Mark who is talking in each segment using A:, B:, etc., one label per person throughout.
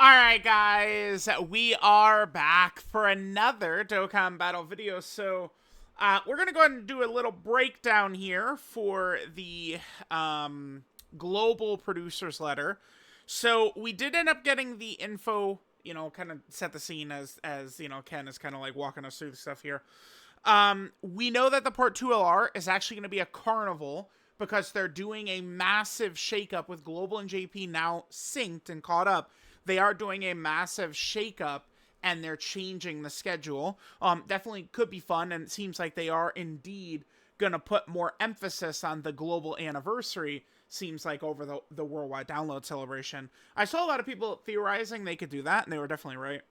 A: Alright guys, we are back for another Dokkan Battle video. So, we're gonna go ahead and do a little breakdown here for the, global producers letter. So, we did end up getting the info, kind of set the scene as Ken is kind of like walking us through the stuff here. We know that the Part 2 LR is actually gonna be a carnival because they're doing a massive shakeup with Global and JP now synced and caught up. They are doing a massive shakeup and they're changing the schedule. Definitely could be fun, and it seems like they are indeed gonna put more emphasis on the global anniversary. Seems like over the worldwide download celebration. I saw a lot of people theorizing they could do that, and they were definitely right.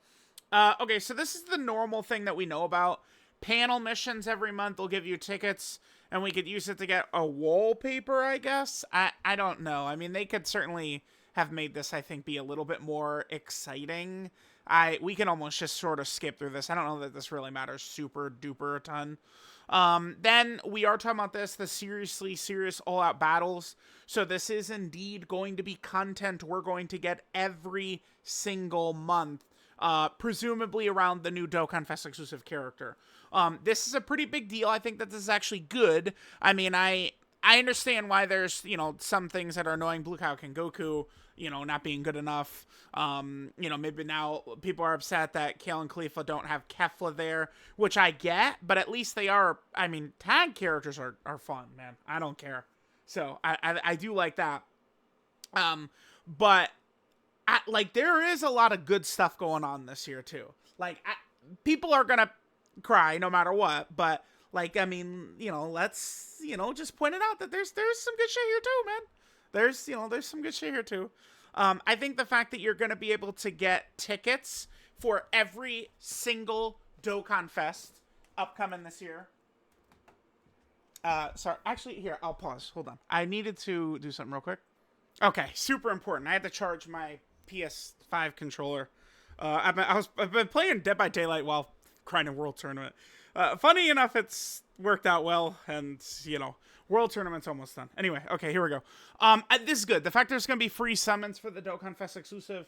A: Okay, so this is the normal thing that we know about. Panel missions every month will give you tickets, and we could use it to get a wallpaper, I guess. I don't know. I mean, they could certainly have made this, I think, be a little bit more exciting. We can almost just sort of skip through this. I don't know that this really matters super duper a ton. Then we are talking about the seriously serious all-out battles. So this is indeed going to be content we're going to get every single month. Presumably around the new Dokkan Fest exclusive character. This is a pretty big deal. I think that this is actually good. I mean, I understand why there's, some things that are annoying. Blue Cow and Goku, not being good enough. Maybe now people are upset that Kale and Khalifa don't have Kefla there, which I get, but at least they are, I mean, tag characters are fun, man. I don't care. So, I do like that. But there is a lot of good stuff going on this year, too. People are gonna cry no matter what, but, I mean, let's, just point it out that there's some good shit here, too, man. There's some good shit here, too. I think the fact that you're gonna be able to get tickets for every single Dokkan Fest upcoming this year. Sorry, actually, here, I'll pause. Hold on. I needed to do something real quick. Okay, super important. I had to charge my PS5 controller. I've been playing Dead by Daylight while grinding World Tournament. Funny enough, it's worked out well, and World Tournament's almost done. Anyway, okay, here we go. This is good. The fact there's gonna be free summons for the Dokkan Fest exclusive,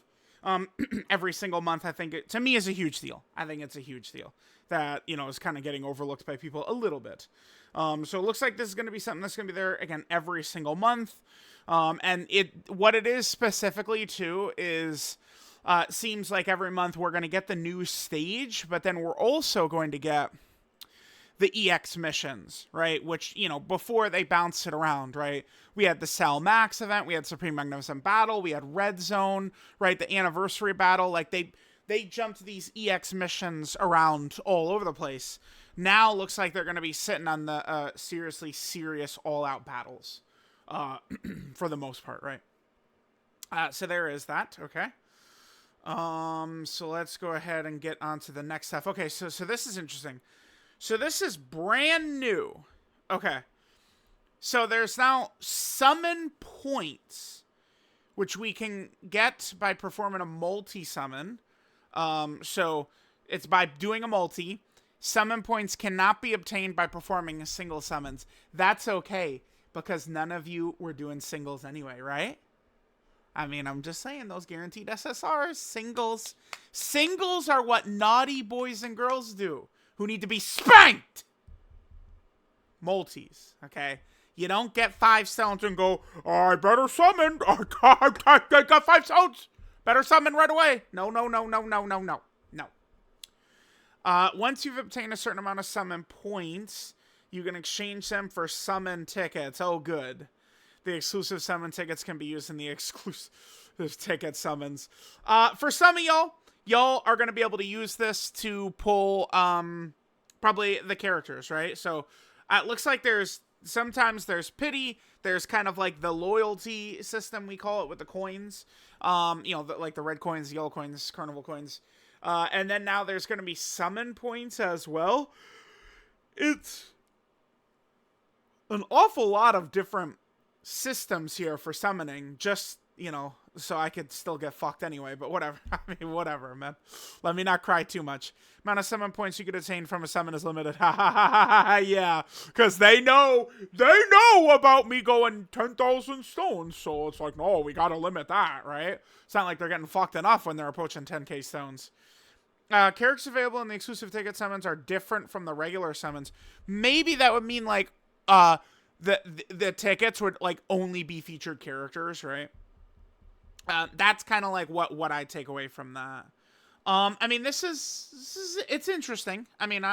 A: every single month, I think to me is a huge deal. I think it's a huge deal that is kind of getting overlooked by people a little bit. So it looks like this is gonna be something that's gonna be there again every single month. And what it is specifically too is, seems like every month we're going to get the new stage, but then we're also going to get the EX missions, right? Which, before they bounce it around, right? We had the Cell Max event, we had Supreme Magnificent Battle, we had Red Zone, right? The Anniversary Battle, they jumped these EX missions around all over the place. Now looks like they're going to be sitting on the seriously serious all-out battles. For the most part, right? So there is that, okay. So let's go ahead and get on to the next stuff. Okay, so this is interesting. So this is brand new. Okay. So there's now summon points, which we can get by performing a multi-summon. So it's by doing a multi. Summon points cannot be obtained by performing a single summons. That's okay, because none of you were doing singles anyway, right? I mean, I'm just saying, those guaranteed SSRs, singles are what naughty boys and girls do, who need to be spanked. Multis, okay? You don't get 5 sounds and go, oh, I better summon. I got 5 sounds. Better summon right away. No. Once you've obtained a certain amount of summon points, you can exchange them for summon tickets. Oh, good. The exclusive summon tickets can be used in the exclusive ticket summons. For some of y'all are going to be able to use this to pull probably the characters, right? So it looks like sometimes there's pity. There's kind of like the loyalty system, we call it, with the coins. Like the red coins, yellow coins, carnival coins. And then now there's going to be summon points as well. It's an awful lot of different systems here for summoning, just so I could still get fucked anyway, but whatever. I mean, whatever, man. Let me not cry too much. Amount of summon points you could attain from a summon is limited. Ha ha ha ha ha, yeah. Because they know about me going 10,000 stones, so it's like, no, we gotta limit that, right? It's not like they're getting fucked enough when they're approaching 10k stones. Characters available in the exclusive ticket summons are different from the regular summons. Maybe that would mean, like, the tickets would, like, only be featured characters, right? That's kind of like what I take away from that. I mean, this is it's interesting. I mean,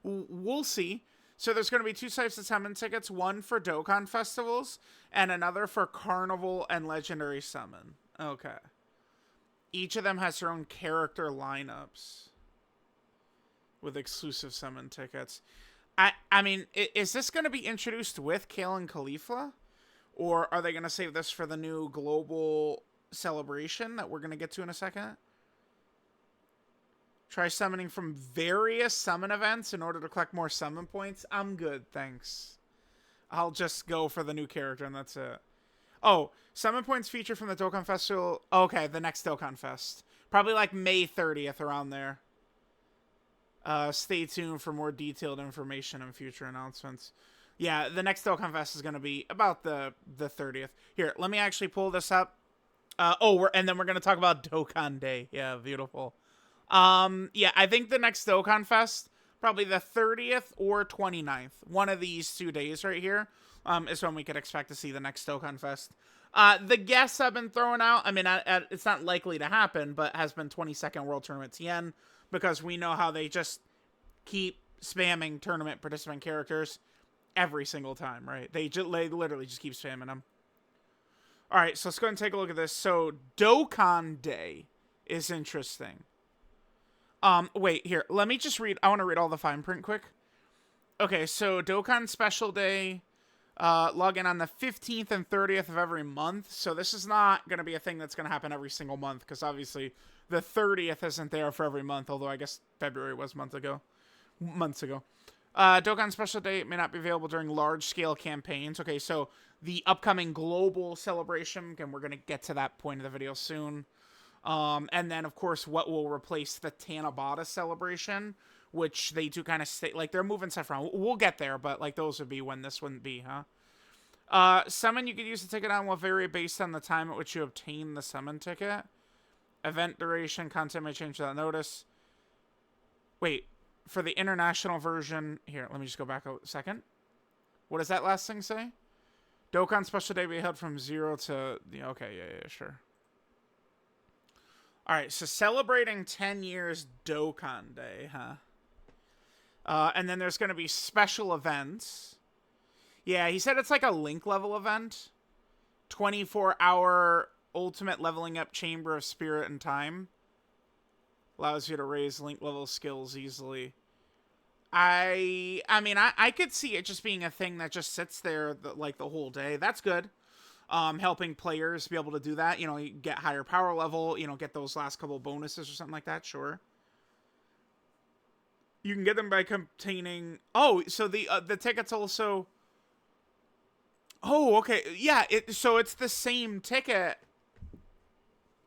A: we'll see. So there's going to be 2 types of summon tickets, one for Dokkan festivals and another for Carnival and Legendary Summon. Okay. Each of them has their own character lineups with exclusive summon tickets. I mean, is this going to be introduced with Kale and Caulifla? Or are they going to save this for the new global celebration that we're going to get to in a second? Try summoning from various summon events in order to collect more summon points. I'm good, thanks. I'll just go for the new character and that's it. Oh, summon points feature from the Dokkan Festival. Okay, the next Dokkan Fest. Probably like May 30th, around there. Stay tuned for more detailed information and future announcements. Yeah, the next Dokkan Fest is going to be about the 30th. Here, let me actually pull this up. And then we're going to talk about Dokkan Day. Yeah, beautiful. Yeah, I think the next Dokkan Fest, probably the 30th or 29th. One of these 2 days right here, is when we could expect to see the next Dokkan Fest. The guests have been thrown out. I mean, it's not likely to happen, but has been 22nd World Tournament Tien, because we know how they just keep spamming tournament participant characters every single time, right? They literally just keep spamming them. All right, so let's go ahead and take a look at this. So Dokkan Day is interesting. Wait, here. Let me just read. I want to read all the fine print quick. Okay, so Dokkan Special Day, log in on the 15th and 30th of every month. So this is not going to be a thing that's going to happen every single month, because obviously the 30th isn't there for every month, although I guess February was months ago. Dokkan Special Day may not be available during large-scale campaigns. Okay, so the upcoming global celebration, and we're going to get to that point of the video soon. And then, of course, what will replace the Tanabata celebration, which they do kind of stay, like, they're moving stuff around. We'll get there, but, like, those would be when this wouldn't be, huh? Summon you could use the ticket on will vary based on the time at which you obtain the summon ticket. Event duration, content may change without notice. Wait, for the international version, here, let me just go back a second. What does that last thing say? Dokkan Special Day be held from 0 to, okay, yeah, sure. Alright, so celebrating 10 years Dokkan Day, huh? And then there's going to be special events. Yeah, he said it's like a link level event. 24-hour ultimate leveling up Chamber of Spirit and Time. Allows you to raise link level skills easily. I mean, I could see it just being a thing that just sits there like the whole day. That's good. Helping players be able to do that. You get higher power level, get those last couple bonuses or something like that, sure. You can get them by obtaining... Oh, so the tickets also... Oh, okay. Yeah, so it's the same ticket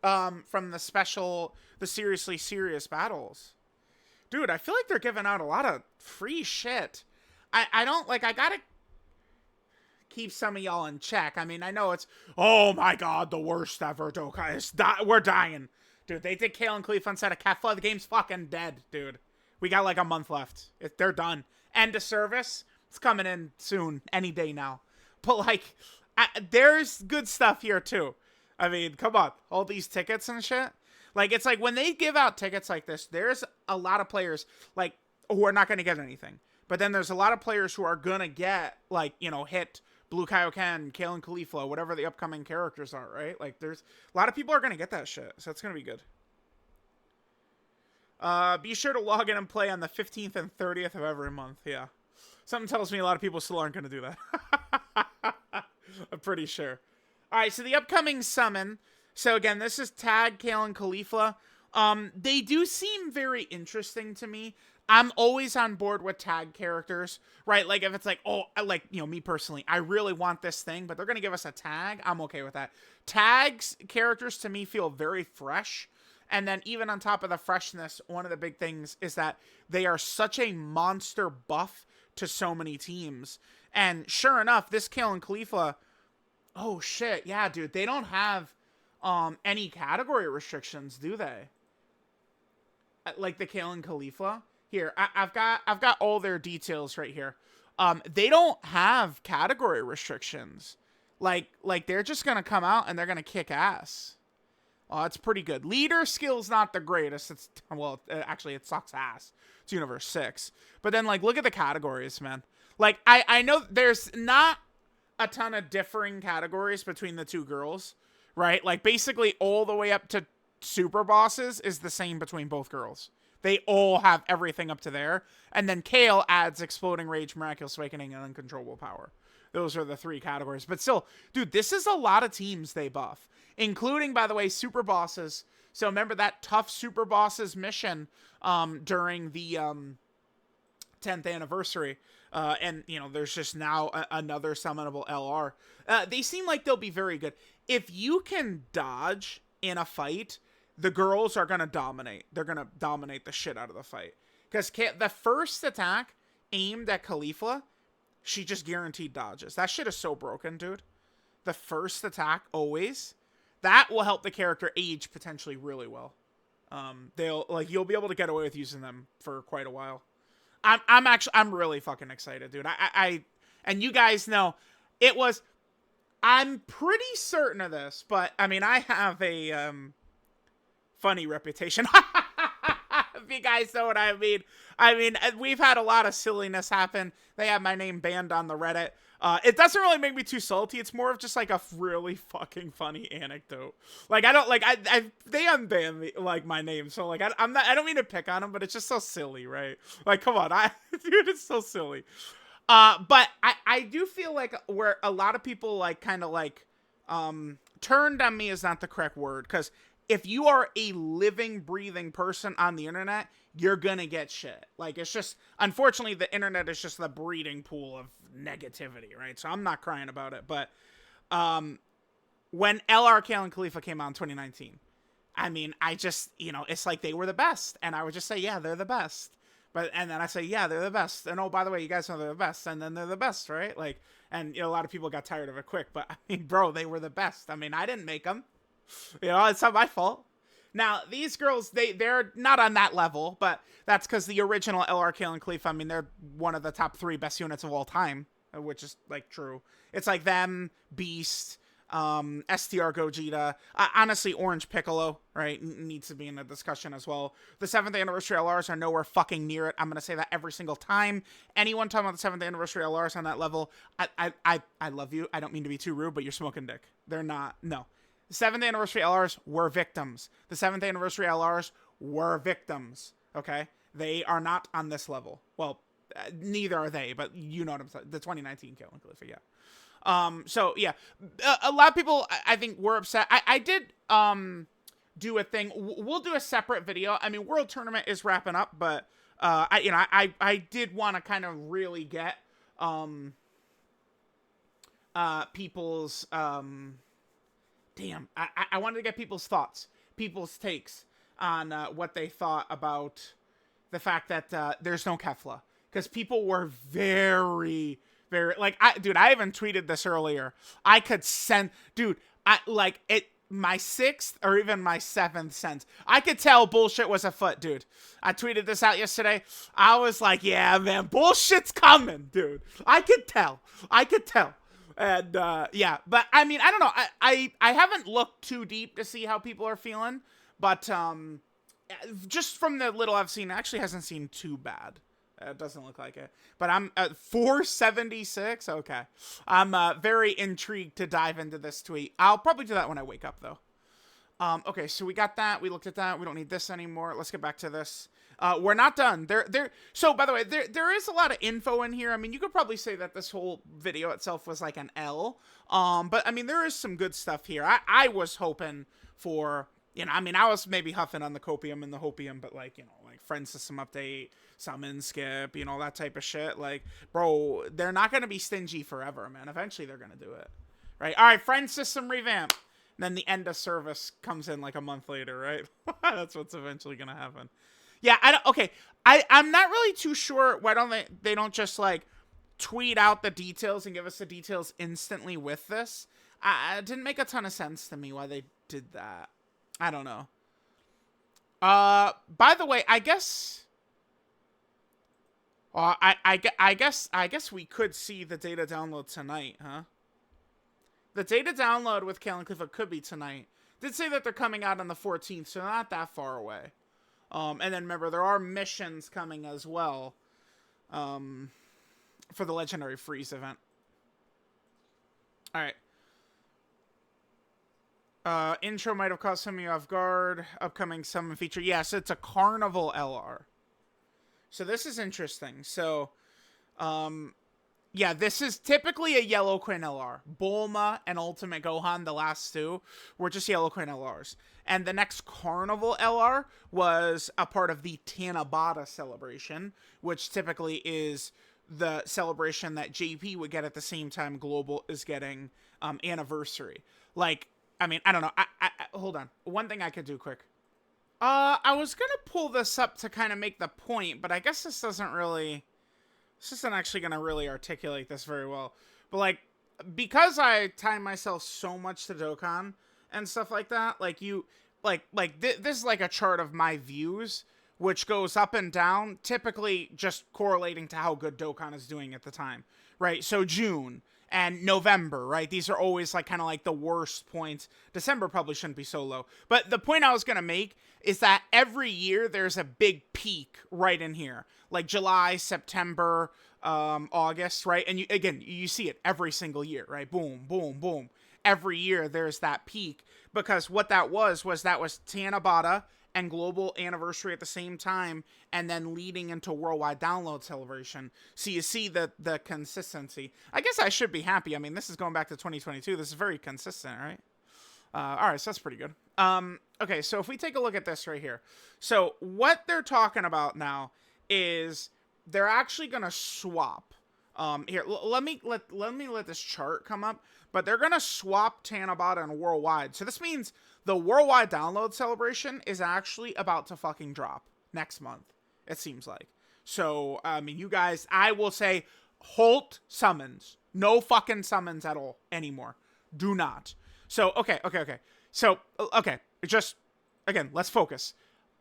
A: from the special... The Seriously Serious Battles. Dude, I feel like they're giving out a lot of free shit. I don't... Like, I gotta keep some of y'all in check. I mean, I know it's... Oh my god, the worst ever Dokkan. We're dying. Dude, they did Kale and Caulifla instead of Kefla. The game's fucking dead, dude. We got like a month left. They're done. End of service. It's coming in soon. Any day now. But like, there's good stuff here too. I mean, come on. All these tickets and shit. Like, it's like when they give out tickets like this, there's a lot of players like who are not going to get anything. But then there's a lot of players who are going to get like, hit Blue Kaioken, Kale and Caulifla, whatever the upcoming characters are, right? Like, there's a lot of people are going to get that shit. So it's going to be good. Be sure to log in and play on the 15th and 30th of every month. Yeah. Something tells me a lot of people still aren't going to do that. I'm pretty sure. All right, so the upcoming summon. So again, this is Tag, Kale, and Caulifla. They do seem very interesting to me. I'm always on board with tag characters, right? Like if it's like, oh, like, you know, me personally, I really want this thing, but they're going to give us a tag. I'm okay with that. Tags characters to me feel very fresh. And then even on top of the freshness, one of the big things is that they are such a monster buff to so many teams. And sure enough, this Kale and Khalifa, oh shit, yeah, dude, they don't have any category restrictions, do they? Like the Kale and Khalifa. Here, I've got all their details right here. They don't have category restrictions. Like they're just gonna come out and they're gonna kick ass. Oh, that's pretty good. Leader skill's not the greatest. It's actually it sucks ass. It's Universe 6. But then like look at the categories, man. Like I know there's not a ton of differing categories between the two girls, right? Like basically all the way up to super bosses is the same between both girls. They all have everything up to there. And then Kale adds Exploding Rage, Miraculous Awakening, and Uncontrollable Power. Those are the 3 categories. But still, dude, this is a lot of teams they buff. Including, by the way, super bosses. So remember that tough super bosses mission during the 10th anniversary. And, you know, there's just now another summonable LR. They seem like they'll be very good. If you can dodge in a fight, the girls are going to dominate. They're going to dominate the shit out of the fight. Because the first attack aimed at Khalifa, she just guaranteed dodges. That shit is so broken, dude. The first attack, always. That will help the character age potentially really well. You'll be able to get away with using them for quite a while. I'm really fucking excited, dude. And you guys know, I'm pretty certain of this, but, I mean, I have a, funny reputation. If you guys know what I mean. I mean, we've had a lot of silliness happen. They have my name banned on the Reddit. It doesn't really make me too salty. It's more of just like a really fucking funny anecdote. Like I don't like they unbanned me like my name, so like I don't mean to pick on them, but it's just so silly, right? Like come on, dude, it's so silly. But I do feel like where a lot of people like kind of like turned on me is not the correct word, because if you are a living, breathing person on the internet, you're gonna get shit. Like, it's just, unfortunately, the internet is just the breeding pool of negativity, right? So I'm not crying about it. But when LR, Kale, and Khalifa came out in 2019, I mean, I just, you know, it's like they were the best. And I would just say, yeah, they're the best. And then I say, yeah, they're the best. And oh, by the way, you guys know they're the best. And then they're the best, right? Like, and you know, a lot of people got tired of it quick. But, I mean, bro, they were the best. I mean, I didn't make them. You know, it's not my fault. Now, these girls, they're not on that level, but that's because the original LR, Kale, and Khalifa, I mean, they're one of the top 3 best units of all time, which is, like, true. It's like them, Beast, STR Gogeta, honestly, Orange Piccolo, right, needs to be in the discussion as well. The 7th anniversary LRs are nowhere fucking near it. I'm going to say that every single time. Anyone talking about the 7th anniversary LRs on that level, I love you. I don't mean to be too rude, but you're smoking dick. They're not. No. The 7th anniversary LRs were victims. The 7th anniversary LRs were victims. Okay? They are not on this level. Well, neither are they, but you know what I'm saying. The 2019 Kale and Khalifa, yeah. So, yeah. A lot of people, I think, were upset. I did do a thing. We'll do a separate video. I mean, World Tournament is wrapping up, but I did want to kind of really get people's... I wanted to get people's thoughts, people's takes on what they thought about the fact that there's no Kefla. Because people were very, very, like, I even tweeted this earlier. I could send, dude, my 6th or even my 7th sense. I could tell bullshit was afoot, dude. I tweeted this out yesterday. I was like, yeah, man, bullshit's coming, dude. I could tell. And, yeah, but, I mean, I don't know, I haven't looked too deep to see how people are feeling, but, just from the little I've seen, it actually hasn't seemed too bad. It doesn't look like it, but I'm at 476, okay. I'm, very intrigued to dive into this tweet. I'll probably do that when I wake up, though. Okay, so we got that, we looked at that, we don't need this anymore, let's get back to this. We're not done. So, by the way, there is a lot of info in here. I mean, you could probably say that this whole video itself was like an L. But, I mean, there is some good stuff here. I was hoping for You know, I mean, I was maybe huffing on the copium and the hopium, but like, you know, like friend system update, summon skip, you know, that type of shit. Like, bro, they're not going to be stingy forever, man. Eventually they're going to do it. Right? All right, friend system revamp. And then the end of service comes in like a month later, right? That's what's eventually going to happen. Yeah, okay. I'm not really too sure why don't they don't just like tweet out the details and give us the details instantly with this. It didn't make a ton of sense to me why they did that. I don't know. By the way, I guess I guess we could see the data download tonight, huh? The data download with Kalen Clifford could be tonight. Did say that they're coming out on the 14th, so not that far away. And then remember, there are missions coming as well. For the Legendary Freeze event. Alright. Intro might have caught some of you off guard. Upcoming summon feature. Yes, it's a Carnival LR. So this is interesting. So, yeah, this is typically a Yellow Queen LR. Bulma and Ultimate Gohan, the last two, were just Yellow Queen LRs. And the next Carnival LR was a part of the Tanabata celebration, which typically is the celebration that JP would get at the same time Global is getting Anniversary. Like, I mean, I don't know. I hold on. One thing I could do quick. I was gonna pull this up to kind of make the point, but I guess this isn't actually gonna really articulate this very well. But like, because I tie myself so much to Dokkan and stuff like that, like this is like a chart of my views, which goes up and down, typically just correlating to how good Dokkan is doing at the time, right? So June and November, right? These are always like kind of like the worst points. December probably shouldn't be so low. But the point I was going to make is that every year there's a big peak right in here. Like July, September, August, right? And you see it every single year, right? Boom, boom, boom. Every year there's that peak because what that was Tanabata and Global Anniversary at the same time, and then leading into Worldwide Download Celebration. So you see the consistency. I guess I should be happy. I mean, this is going back to 2022. This is very consistent, right? All right, so that's pretty good. Okay, so if we take a look at this right here. So what they're talking about now is they're actually going to swap. Here, let me let this chart come up. But they're going to swap Tanabata and Worldwide. So this means the Worldwide Download Celebration is actually about to fucking drop next month. It seems like. So, I mean, you guys, I will say, halt summons. No fucking summons at all anymore. Do not. So, okay. So, okay, just, again, let's focus.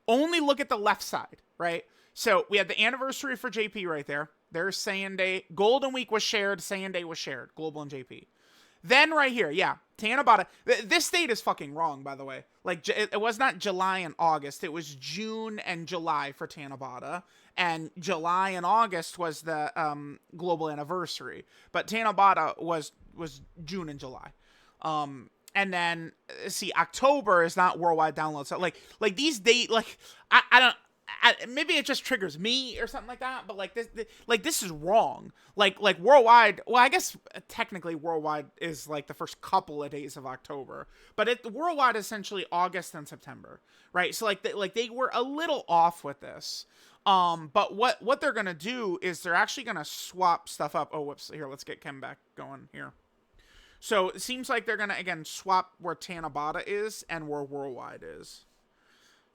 A: Only look at the left side, right? So, we had the anniversary for JP right there. There's Saiyan Day. Golden Week was shared. Saiyan Day was shared. Global and JP. Then right here, yeah, Tanabata. This date is fucking wrong, by the way. Like, it was not July and August. It was June and July for Tanabata. And July and August was the global anniversary. But Tanabata was June and July. And then, see, October is not worldwide download. So, like these dates, like, I don't... maybe it just triggers me or something like that, but like this is wrong. Like worldwide. Well, I guess technically worldwide is like the first couple of days of October, but worldwide is essentially August and September, right? So like they were a little off with this. But what they're gonna do is they're actually gonna swap stuff up. Oh, whoops! Here, let's get Ken back going here. So it seems like they're gonna again swap where Tanabata is and where worldwide is.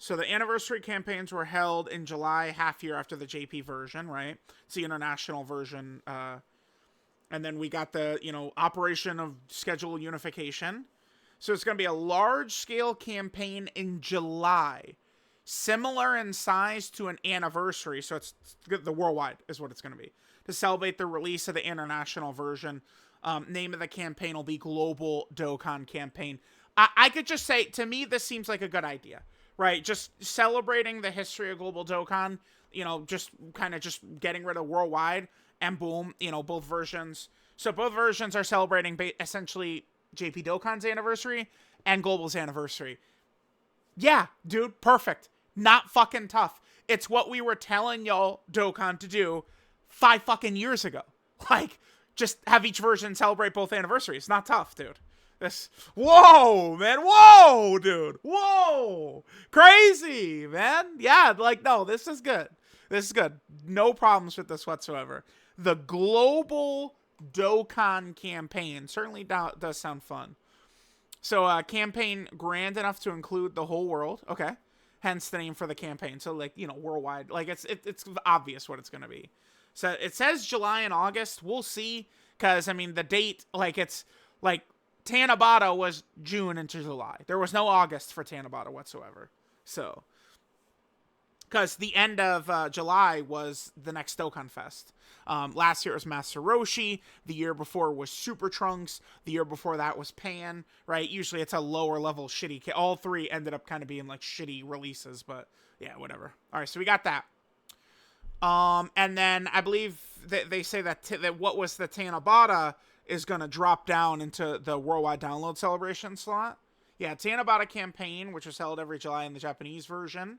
A: So the anniversary campaigns were held in July, half year after the JP version, right? It's the international version. And then we got the, operation of schedule unification. So it's going to be a large-scale campaign in July. Similar in size to an anniversary. So it's the worldwide is what it's going to be. To celebrate the release of the international version. Name of the campaign will be Global Dokkan Campaign. I could just say, to me, this seems like a good idea. Right, just celebrating the history of Global Dokkan, just kind of just getting rid of worldwide, and boom, both versions. So both versions are celebrating essentially JP Dokkan's anniversary and Global's anniversary. Yeah, dude, perfect. Not fucking tough. It's what we were telling y'all Dokkan to do 5 fucking years ago. Like, just have each version celebrate both anniversaries. Not tough, dude. This, whoa, man, whoa, dude, whoa, crazy, man. Yeah, like, no, this is good. This is good. No problems with this whatsoever. The global Dokkan campaign certainly does sound fun. So, campaign grand enough to include the whole world. Okay. Hence the name for the campaign. So, like, worldwide. Like, it's obvious what it's going to be. So, it says July and August. We'll see. Because, I mean, the date, like, it's, like, Tanabata was June into July. There was no August for Tanabata whatsoever. So, because the end of July was the next Dokkan Fest. Last year it was Master Roshi. The year before was Super Trunks. The year before that was Pan, right? Usually it's a lower level shitty kit. All three ended up kind of being like shitty releases, but yeah, whatever. All right, so we got that. And then I believe that they say that what was the Tanabata is going to drop down into the worldwide download celebration slot. Yeah, Tanabata campaign, which was held every July in the Japanese version,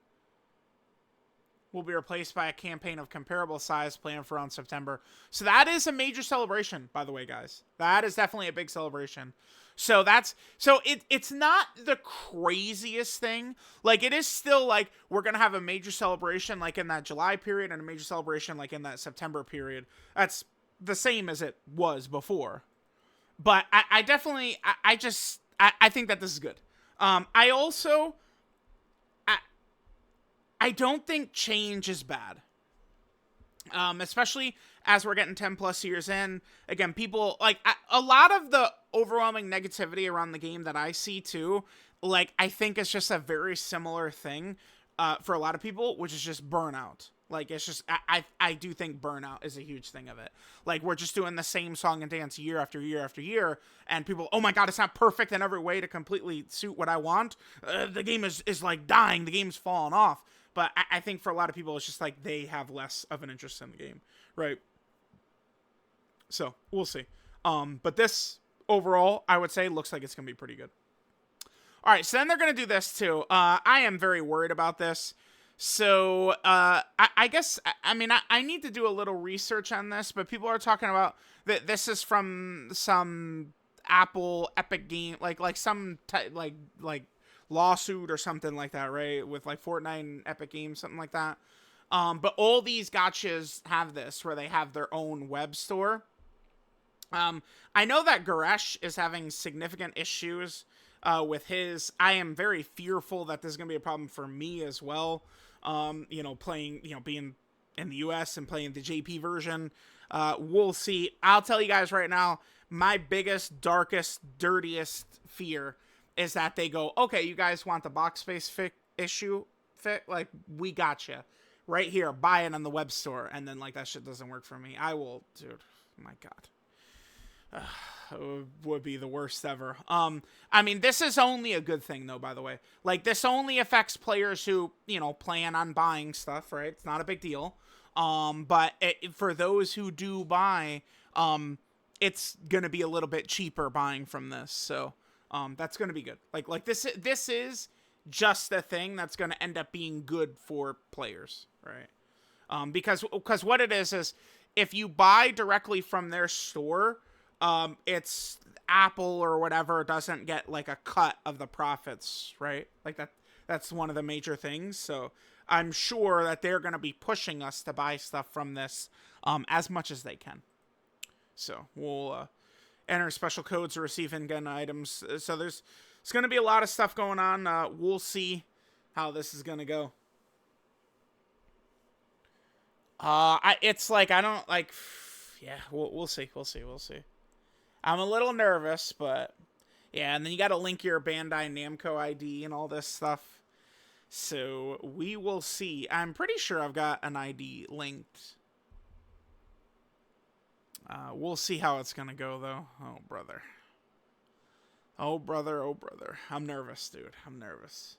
A: will be replaced by a campaign of comparable size planned for around September. So that is a major celebration, by the way, guys. That is definitely a big celebration. So it's not the craziest thing. Like, it is still like we're gonna have a major celebration like in that July period and a major celebration like in that September period. That's the same as it was before. But I definitely I think that this is good. I don't think change is bad. Especially as we're getting 10 plus years in. Again, people, like, a lot of the overwhelming negativity around the game that I see too, like, I think it's just a very similar thing for a lot of people, which is just burnout. Like, it's just, I do think burnout is a huge thing of it. Like, we're just doing the same song and dance year after year after year, and people, oh my god, it's not perfect in every way to completely suit what I want. The game is like dying, the game's falling off. But I think for a lot of people, it's just like they have less of an interest in the game, right? So, we'll see. But this, overall, I would say, looks like it's going to be pretty good. All right, so then they're going to do this, too. I am very worried about this. So, I guess, I mean, I need to do a little research on this, but people are talking about that this is from some Apple Epic game, like some, like lawsuit or something like that, right? With like Fortnite and Epic Games, something like that. But all these gachas have this, where they have their own web store. I know that Goresh is having significant issues with his. I am very fearful that this is going to be a problem for me as well. Playing, being in the US and playing the JP version. We'll see. I'll tell you guys right now, my biggest, darkest, dirtiest fear is that they go, okay, you guys want the box space issue? Like, we gotcha. Right here, buy it on the web store. And then, like, that shit doesn't work for me. I will, dude, my god. It would be the worst ever. I mean, this is only a good thing, though, by the way. Like, this only affects players who, plan on buying stuff, right? It's not a big deal. But for those who do buy, it's going to be a little bit cheaper buying from this. So, that's going to be good. Like this is just a thing that's going to end up being good for players, right? Because what it is if you buy directly from their store, it's Apple or whatever doesn't get like a cut of the profits, right? Like that's one of the major things. So I'm sure that they're going to be pushing us to buy stuff from this, as much as they can. So we'll, enter special codes to receive in-gun items. So there's going to be a lot of stuff going on. We'll see how this is going to go. It's like, I don't like, yeah, we'll see. I'm a little nervous, but yeah. And then you got to link your Bandai Namco ID and all this stuff. So we will see. I'm pretty sure I've got an ID linked. We'll see how it's gonna go, though. Oh, brother. I'm nervous, dude. I'm nervous.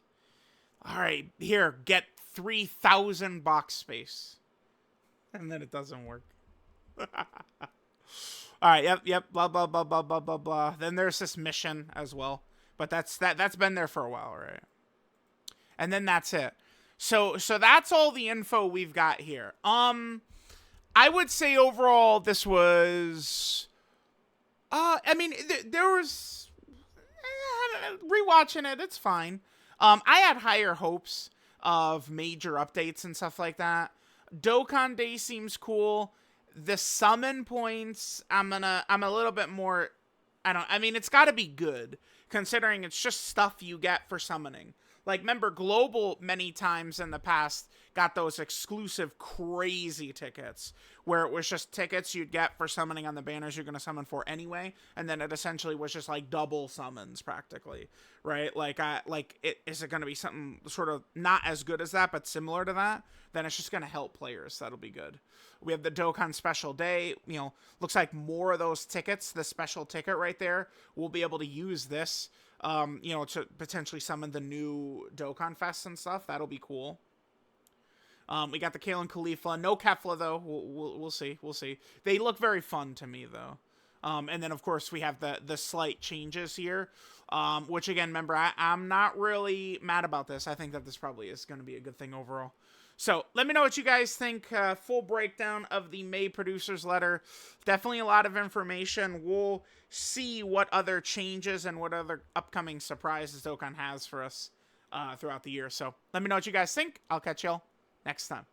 A: All right, here, get 3,000 box space. And then it doesn't work. All right, yep, blah, blah, blah, blah, blah, blah, blah. Then there's this mission as well. But that's been there for a while, right? And then that's it. So that's all the info we've got here. I would say overall this was, I mean, there was rewatching it, it's fine. I had higher hopes of major updates and stuff like that. Dokkan Day seems cool. The summon points, I'm a little bit more. I mean, it's got to be good considering it's just stuff you get for summoning. Like, remember, Global many times in the past got those exclusive crazy tickets where it was just tickets you'd get for summoning on the banners you're going to summon for anyway, and then it essentially was just like double summons practically, right? Is it going to be something sort of not as good as that but similar to that? Then it's just going to help players. That'll be good. We have the Dokkan Special Day. Looks like more of those tickets, the special ticket right there, we'll be able to use this to potentially summon the new Dokkan Fest and stuff. That'll be cool. We got the Kale and Khalifa. No Kefla, though. We'll see. We'll see. They look very fun to me, though. And then, of course, we have the slight changes here, which, again, remember, I'm not really mad about this. I think that this probably is going to be a good thing overall. So, let me know what you guys think. Full breakdown of the May Producers Letter. Definitely a lot of information. We'll see what other changes and what other upcoming surprises Dokkan has for us throughout the year. So, let me know what you guys think. I'll catch y'all next time.